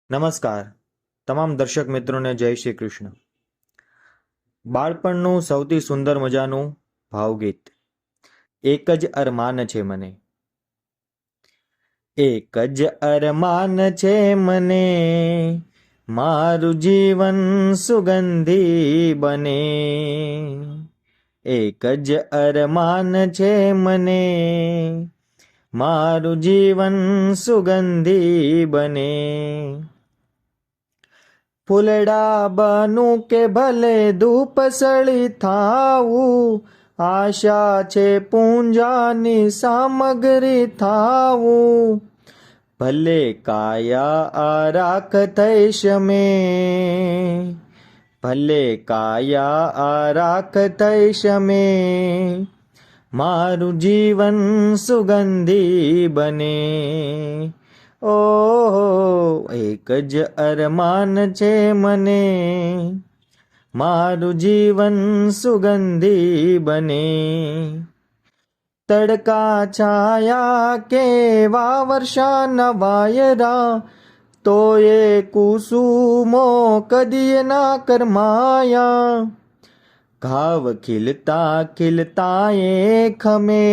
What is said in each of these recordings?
નમસ્કાર તમામ દર્શક મિત્રોને જય શ્રી કૃષ્ણ। બાળપણનું સૌથી સુંદર મજાનું ભાવગીત એક જ અરમાન છે મને। એક જ અરમાન છે મને, મારું જીવન સુગંધી બને। એક જ અરમાન છે મને, મારું જીવન સુગંધી બને। ફૂલડા બનું કે ભલે ધૂપ સળી થાવું, આશા છે પૂંજાની સામગ્રી થાવું। ભલે કાયા આરાખ થઈશ મેં, ભલે કાયા આરાખ થઈશ મેં, મારું જીવન સુગંધી બને। ઓહો એક જ અરમાન છે મને, મારું જીવન સુગંધી બને। તડકા છાયા કેવા વર્ષાના વાયરા, તો એ કુસુમો કદીએ ના કરમાયા। ઘાવ ખીલતા ખીલતા એ ખમે,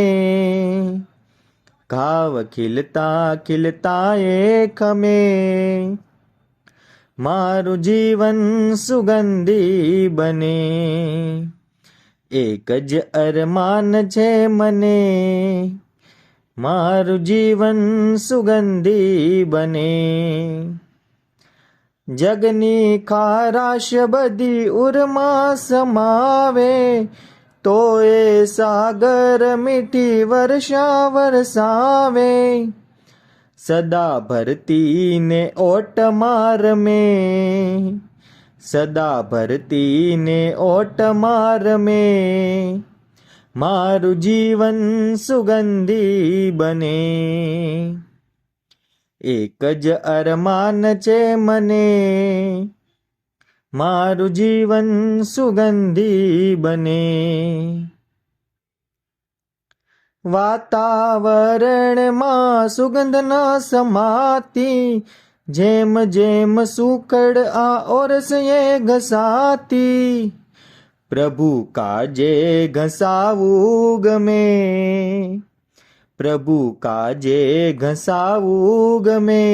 ઘાવ ખીલતા ખીલતા એ ખમે, મારું જીવન સુગંધી બને। એક જ અરમાન છે મને, મારું જીવન સુગંધી બને। જગની ખારાશ બધી ઉરમાં સમાવે, તો એ સાગર મીઠી વર્ષા વરસાવે। સદા ભરતી ને ઓટ માર મેં, સદા ભરતી ને ઓટ માર મેં, મારું જીવન સુગંધી બને। એક જ અરમાન છે મને, મારું જીવન સુગંધી બને। વાતાવરણમાં સુગંધ ના સમાતી, જેમ જેમ સુખડ આ ઓરસ એ ઘસાતી। પ્રભુ કાજે ઘસાવું ગમે, પ્રભુ કાજે ઘસાવું ગમે,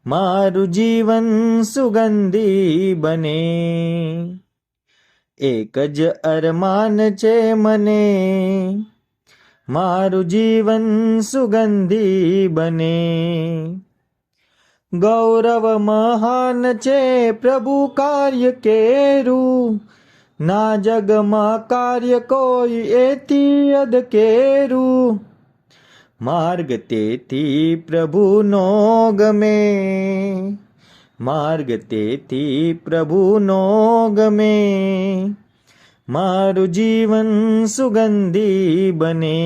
મારું જીવન સુગંધી બને। એક જ અરમાન છે મને, મારું જીવન સુગંધી બને। ગૌરવ મહાન છે પ્રભુ કાર્ય કેરું, ના જગમાં કાર્ય કોઈ એથી અદકેરું। માર્ગ તેથી પ્રભુનો ગમે, માર્ગ તેથી પ્રભુનો ગમે, મારું જીવન સુગંધી બને।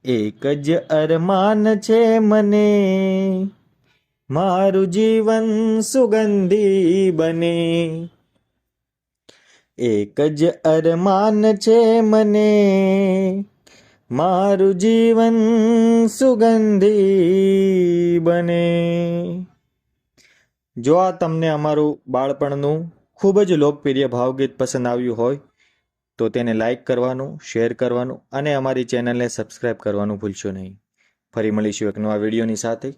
એક જ અરમાન છે મને, મારું જીવન સુગંધી બને। એક જ અરમાન છે મને, મારું જીવન સુગંધી બને। જો આ તમને અમારું બાળપણનું ખૂબ જ લોકપ્રિય ભાવગીત પસંદ આવ્યું હોય તો તેને લાઈક કરવાનું, શેર કરવાનું અને અમારી ચેનલને સબસ્ક્રાઈબ કરવાનું ભૂલશો નહીં। ફરી મળીશું એક નવા વિડીયોની સાથે।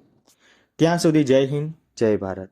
ત્યાં સુધી જય હિન્દ, જય ભારત।